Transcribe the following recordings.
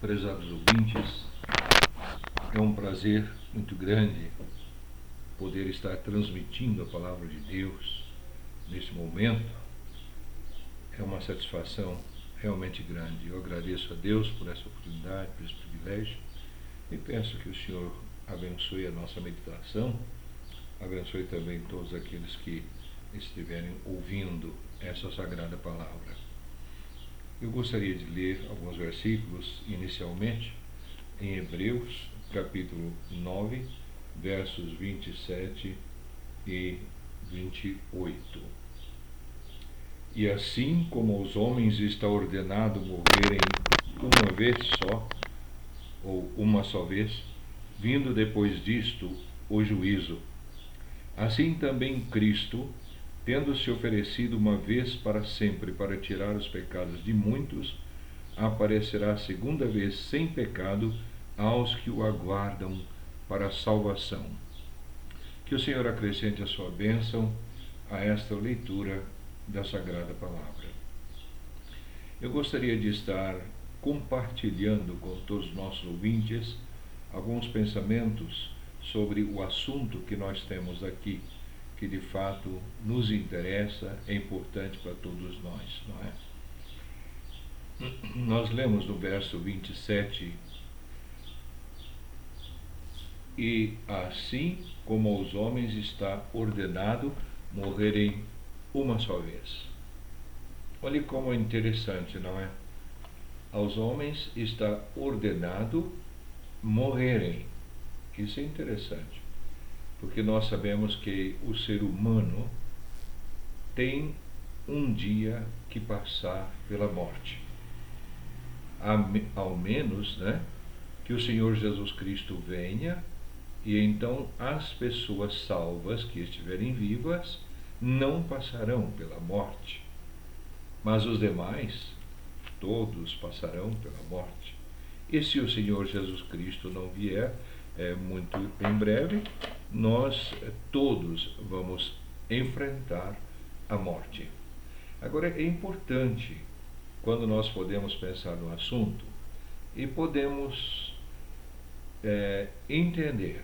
Prezados ouvintes, é um prazer muito grande poder estar transmitindo a palavra de Deus neste momento. É uma satisfação realmente grande. Eu agradeço a Deus por essa oportunidade, por esse privilégio, e peço que o Senhor abençoe a nossa meditação, abençoe também todos aqueles que estiverem ouvindo essa sagrada palavra. Eu gostaria de ler alguns versículos inicialmente em Hebreus, capítulo 9, versos 27 e 28. E assim como aos homens está ordenado morrerem uma vez só, ou uma só vez, vindo depois disto o juízo, assim também Cristo, tendo se oferecido uma vez para sempre para tirar os pecados de muitos, aparecerá a segunda vez sem pecado aos que o aguardam para a salvação. Que o Senhor acrescente a sua bênção a esta leitura da Sagrada Palavra. Eu gostaria de estar compartilhando com todos os nossos ouvintes alguns pensamentos sobre o assunto que nós temos aqui, que de fato nos interessa, é importante para todos nós, não é? Nós lemos no verso 27, e assim como aos homens está ordenado morrerem uma só vez. Olhe como é interessante, não é? Aos homens está ordenado morrerem. Isso é interessante, porque nós sabemos que o ser humano tem um dia que passar pela morte. Ao menos, né, que o Senhor Jesus Cristo venha e então as pessoas salvas que estiverem vivas não passarão pela morte, mas os demais, todos passarão pela morte. E se o Senhor Jesus Cristo não vier, muito em breve, nós todos vamos enfrentar a morte. Agora, é importante, quando nós podemos pensar no assunto, e podemos entender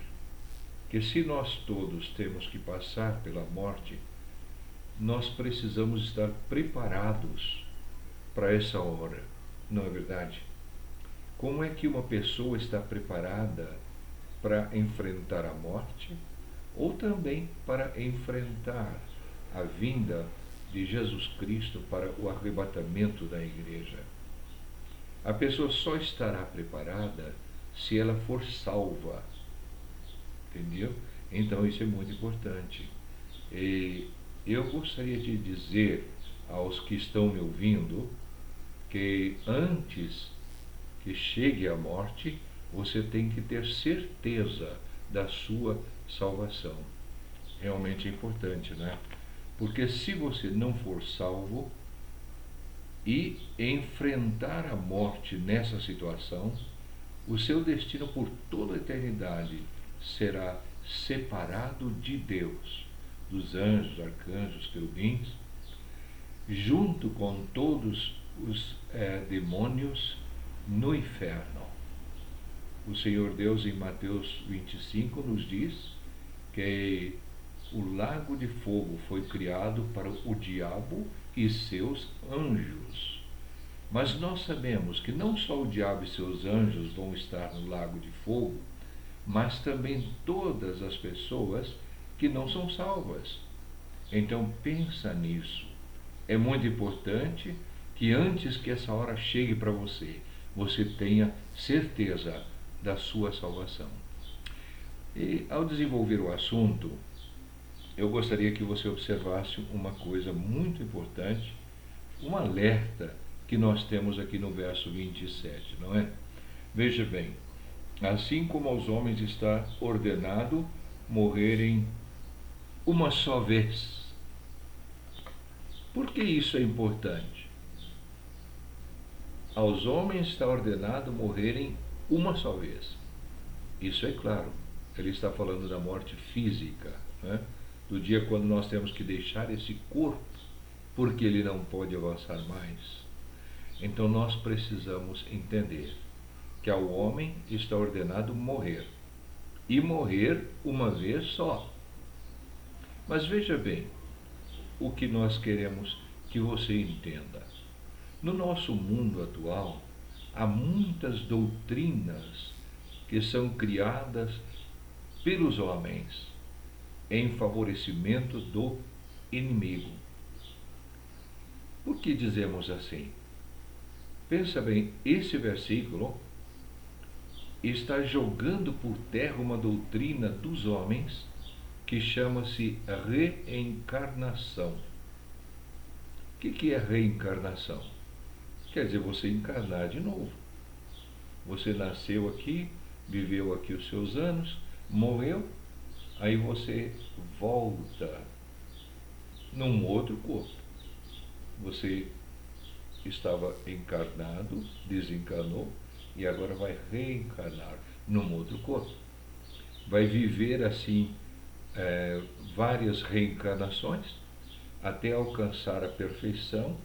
que se nós todos temos que passar pela morte, nós precisamos estar preparados para essa hora, não é verdade? Como é que uma pessoa está preparada para enfrentar a morte ou também para enfrentar a vinda de Jesus Cristo para o arrebatamento da igreja? A pessoa só estará preparada se ela for salva, entendeu? Então isso é muito importante. E eu gostaria de dizer aos que estão me ouvindo que antes que chegue a morte, você tem que ter certeza da sua salvação. Realmente é importante, né? Porque se você não for salvo e enfrentar a morte nessa situação, o seu destino por toda a eternidade será separado de Deus, dos anjos, arcanjos, querubins, junto com todos os demônios no inferno. O Senhor Deus em Mateus 25 nos diz que o lago de fogo foi criado para o diabo e seus anjos. Mas nós sabemos que não só o diabo e seus anjos vão estar no lago de fogo, mas também todas as pessoas que não são salvas. Então pensa nisso. É muito importante que antes que essa hora chegue para você, você tenha certeza da sua salvação. E ao desenvolver o assunto, eu gostaria que você observasse uma coisa muito importante, um alerta que nós temos aqui no verso 27, não é? Veja bem, assim como aos homens está ordenado morrerem uma só vez. Por que isso é importante? Aos homens está ordenado morrerem uma só vez. Isso é claro, ele está falando da morte física, né? Do dia quando nós temos que deixar esse corpo, porque ele não pode avançar mais. Então nós precisamos entender que ao homem está ordenado morrer, e morrer uma vez só. Mas veja bem o que nós queremos que você entenda. No nosso mundo atual, há muitas doutrinas que são criadas pelos homens em favorecimento do inimigo. Por que dizemos assim? Pensa bem, esse versículo está jogando por terra uma doutrina dos homens que chama-se reencarnação. O que é reencarnação? Quer dizer, você encarnar de novo. Você nasceu aqui, viveu aqui os seus anos, morreu, aí você volta num outro corpo. Você estava encarnado, desencarnou, e agora vai reencarnar num outro corpo. Vai viver assim várias reencarnações até alcançar a perfeição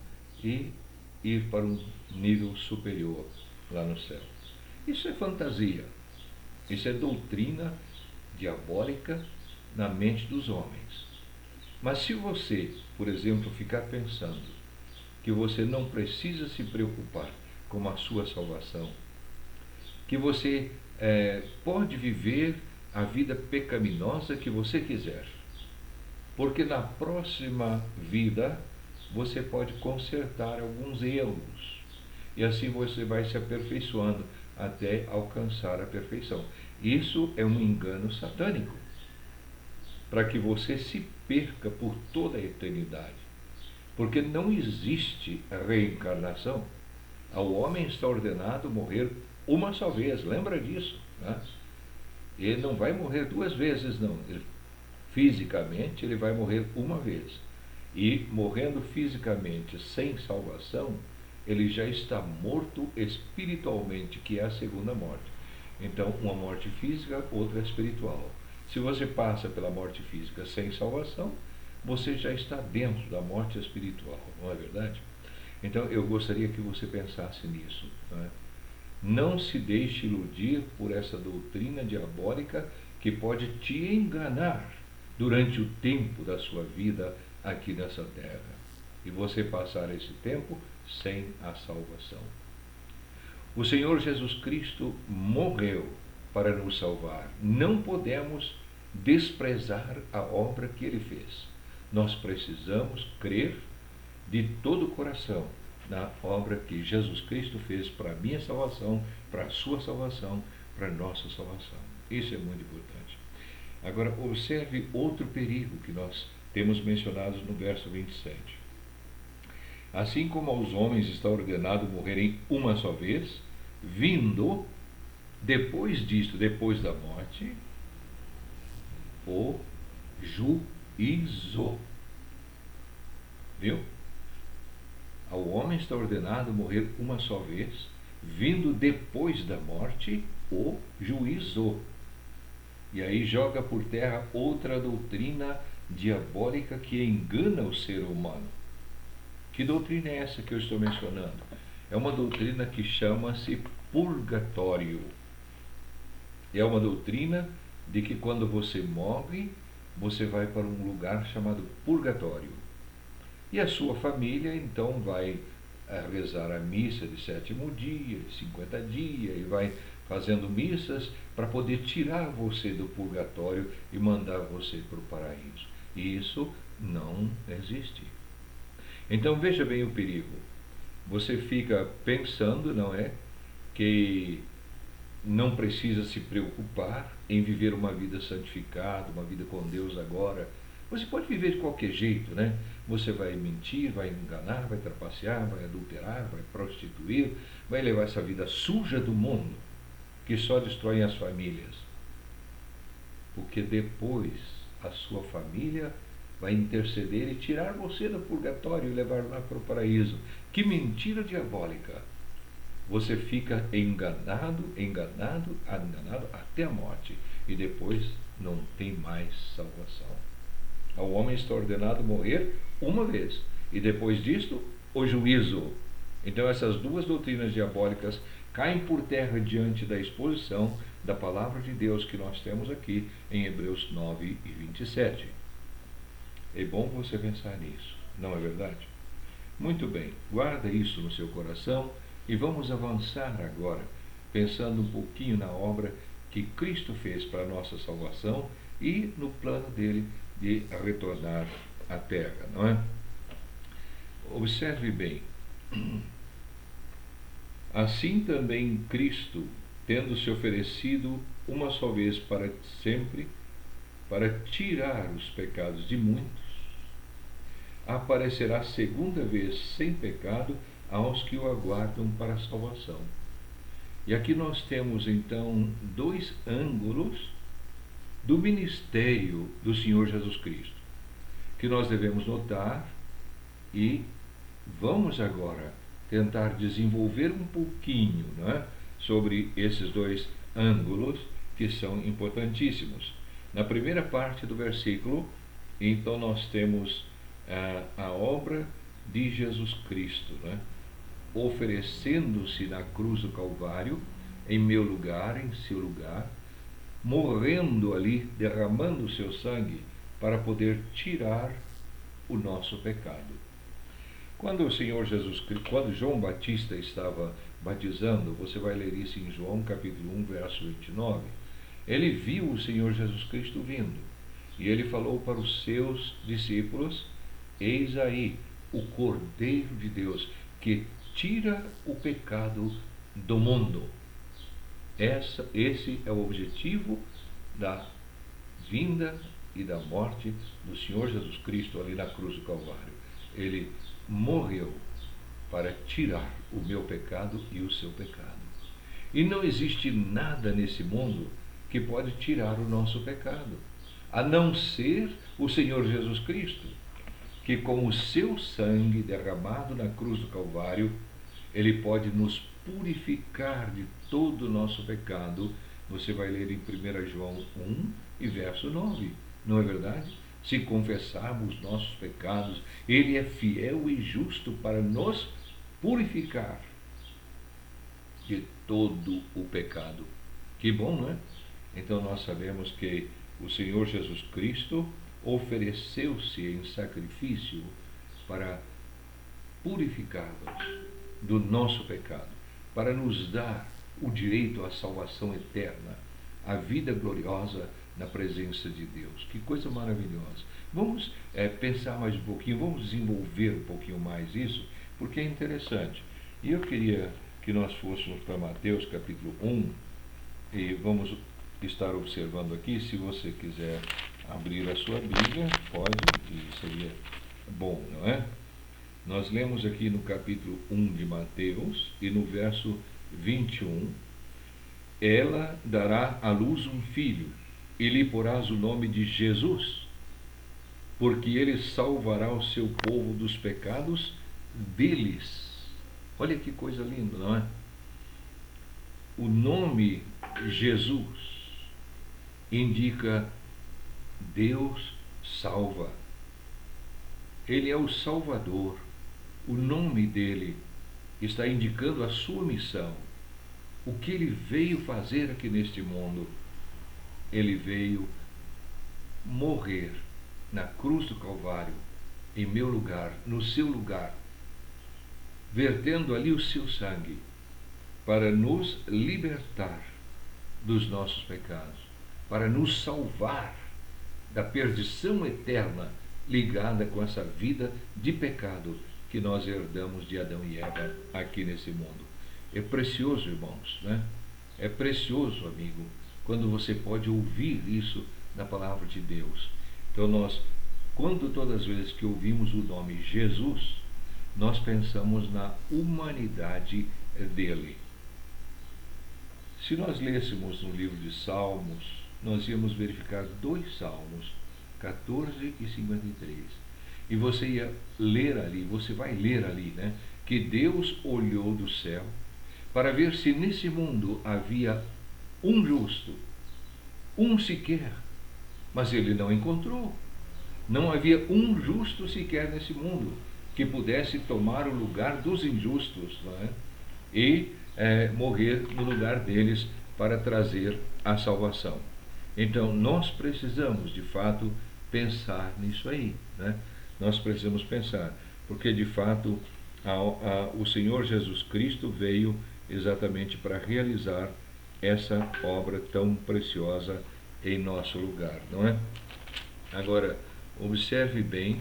e ir para um nível superior lá no céu. Isso é fantasia, isso é doutrina diabólica na mente dos homens. Mas se você, por exemplo, ficar pensando que você não precisa se preocupar com a sua salvação, que você pode viver a vida pecaminosa que você quiser, porque na próxima vida você pode consertar alguns erros, e assim você vai se aperfeiçoando até alcançar a perfeição. Isso é um engano satânico, para que você se perca por toda a eternidade, porque não existe reencarnação. Ao homem está ordenado morrer uma só vez, lembra disso, né? Ele não vai morrer duas vezes, não. Fisicamente ele vai morrer uma vez, e morrendo fisicamente sem salvação, ele já está morto espiritualmente, que é a segunda morte. Então, uma morte física, outra espiritual. Se você passa pela morte física sem salvação, você já está dentro da morte espiritual, não é verdade? Então, eu gostaria que você pensasse nisso, não é? Não se deixe iludir por essa doutrina diabólica que pode te enganar durante o tempo da sua vida aqui nessa terra, e você passar esse tempo sem a salvação. O Senhor Jesus Cristo morreu para nos salvar. Não podemos desprezar a obra que Ele fez. Nós precisamos crer de todo o coração na obra que Jesus Cristo fez para a minha salvação, para a sua salvação, para a nossa salvação. Isso é muito importante. Agora, observe outro perigo que nós temos mencionado no verso 27. Assim como aos homens está ordenado morrerem uma só vez, vindo, depois disto, depois da morte, o juízo. Viu? Ao homem está ordenado morrer uma só vez, vindo depois da morte o juízo. E aí joga por terra outra doutrina diabólica que engana o ser humano. Que doutrina é essa que eu estou mencionando? É uma doutrina que chama-se purgatório. É uma doutrina de que quando você morre, você vai para um lugar chamado purgatório. E a sua família então vai rezar a missa de 7º dia, de 50 dias, e vai fazendo missas para poder tirar você do purgatório e mandar você para o paraíso. E isso não existe. Então veja bem o perigo. Você fica pensando, não é, que não precisa se preocupar em viver uma vida santificada, uma vida com Deus agora. Você pode viver de qualquer jeito, né? Você vai mentir, vai enganar, vai trapacear, vai adulterar, vai prostituir, vai levar essa vida suja do mundo, que só destrói as famílias. Porque depois a sua família vai interceder e tirar você do purgatório e levar lá para o paraíso. Que mentira diabólica! Você fica enganado até a morte, e depois não tem mais salvação. Ao homem está ordenado morrer uma vez, e depois disto, o juízo. Então essas duas doutrinas diabólicas caem por terra diante da exposição da palavra de Deus que nós temos aqui em Hebreus 9 e 27. É bom você pensar nisso, não é verdade? Muito bem, guarda isso no seu coração e vamos avançar agora, pensando um pouquinho na obra que Cristo fez para a nossa salvação e no plano dele de retornar à terra, não é? Observe bem. Assim também Cristo, tendo se oferecido uma só vez para sempre, para tirar os pecados de muitos, aparecerá segunda vez sem pecado aos que o aguardam para a salvação. E aqui nós temos então dois ângulos do ministério do Senhor Jesus Cristo, que nós devemos notar e vamos agora tentar desenvolver um pouquinho, não é, sobre esses dois ângulos que são importantíssimos. Na primeira parte do versículo, então nós temos a obra de Jesus Cristo, né, oferecendo-se na cruz do Calvário, em meu lugar, em seu lugar, morrendo ali, derramando o seu sangue para poder tirar o nosso pecado. Quando o Senhor Jesus Cristo, quando João Batista estava batizando, você vai ler isso em João capítulo 1, verso 29, ele viu o Senhor Jesus Cristo vindo, e ele falou para os seus discípulos: eis aí o Cordeiro de Deus, que tira o pecado do mundo. Esse é o objetivo da vinda e da morte do Senhor Jesus Cristo ali na cruz do Calvário. Ele morreu para tirar o meu pecado e o seu pecado. E não existe nada nesse mundo que pode tirar o nosso pecado, a não ser o Senhor Jesus Cristo, que com o seu sangue derramado na cruz do Calvário, ele pode nos purificar de todo o nosso pecado. Você vai ler em 1 João 1 e verso 9, não é verdade? Se confessarmos nossos pecados, ele é fiel e justo para nos purificar de todo o pecado. Que bom, não é? Então nós sabemos que o Senhor Jesus Cristo ofereceu-se em sacrifício para purificar-nos do nosso pecado, para nos dar o direito à salvação eterna, à vida gloriosa na presença de Deus. Que coisa maravilhosa. Vamos pensar mais um pouquinho, vamos desenvolver um pouquinho mais isso, porque é interessante. E eu queria que nós fôssemos para Mateus capítulo 1, e vamos estar observando aqui. Se você quiser abrir a sua Bíblia, pode, e seria bom, não é? Nós lemos aqui no capítulo 1 de Mateus, e no verso 21, ela dará à luz um filho, e lhe porás o nome de Jesus, porque ele salvará o seu povo dos pecados deles. Olha que coisa linda, não é? O nome Jesus indica Deus salva. Ele é o Salvador. O nome dele está indicando a sua missão, o que ele veio fazer aqui neste mundo. Ele veio morrer na cruz do Calvário, em meu lugar, no seu lugar, vertendo ali o seu sangue, para nos libertar dos nossos pecados, para nos salvar da perdição eterna ligada com essa vida de pecado que nós herdamos de Adão e Eva aqui nesse mundo. É precioso, irmãos, né? É precioso, amigo, quando você pode ouvir isso na palavra de Deus. Então quando todas as vezes que ouvimos o nome Jesus, nós pensamos na humanidade dele. Se nós lêssemos no livro de Salmos, nós íamos verificar dois salmos, 14 e 53. E você ia ler ali, você vai ler ali, né, que Deus olhou do céu para ver se nesse mundo havia um justo, um sequer, mas ele não encontrou. Não havia um justo sequer nesse mundo. que pudesse tomar o lugar dos injustos, não é? E morrer no lugar deles para trazer a salvação. Então, nós precisamos, de fato, pensar nisso aí, né? Nós precisamos pensar, porque, de fato, o Senhor Jesus Cristo veio exatamente para realizar essa obra tão preciosa em nosso lugar, não é? Agora, observe bem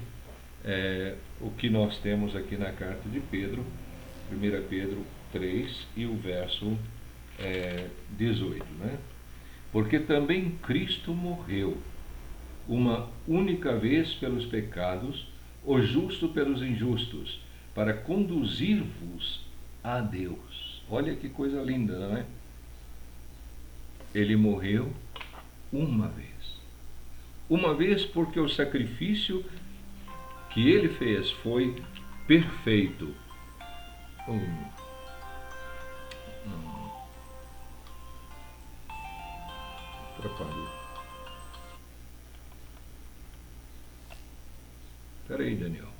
o que nós temos aqui na carta de Pedro, 1 Pedro 3 e o verso 18, né? Porque também Cristo morreu uma única vez pelos pecados, o justo pelos injustos, para conduzir-vos a Deus. Olha que coisa linda, não é? Ele morreu uma vez. Uma vez porque o sacrifício que ele fez foi perfeito. Atrapalhou. Espera aí, Daniel.